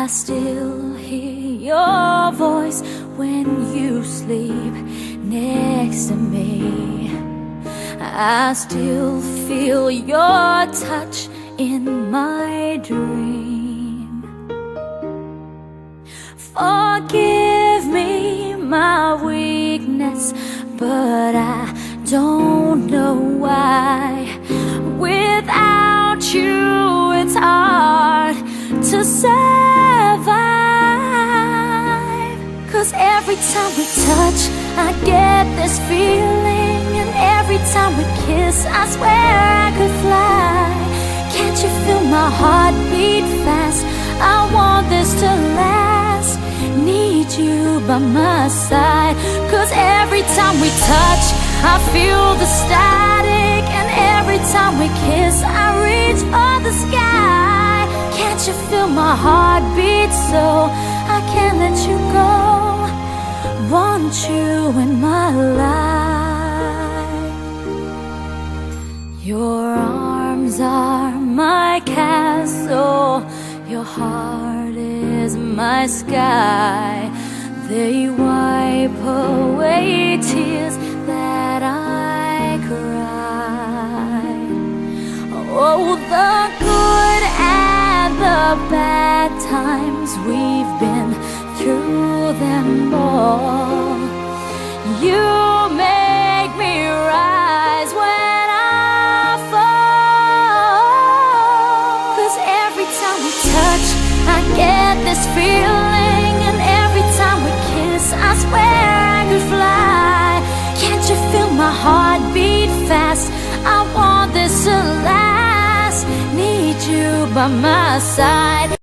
I still hear your voice when you sleep next to me. I still feel your touch in my dream. Forgive me my weakness, but I don't know why. Without you, it's hard to survive. 'Cause every time we touch, I get this feeling, and every time we kiss, I swear I could fly. Can't you feel my heart beat fast? I want this to last. Need you by my side. 'Cause every time we touch, I feel the static, and every time we kiss, I reach for the sky. Can't you feel my heart beat so I can't let you go? Want you in my life. Your arms are my castle, your heart is my sky. They wipe away tears that I cried. Oh, the good and the bad times, we've been through them all. You make me rise when I fall. 'Cause every time we touch, I get this feeling, and every time we kiss, I swear I could fly. Can't you feel my heart beat fast? I want this to last. Need you by my side.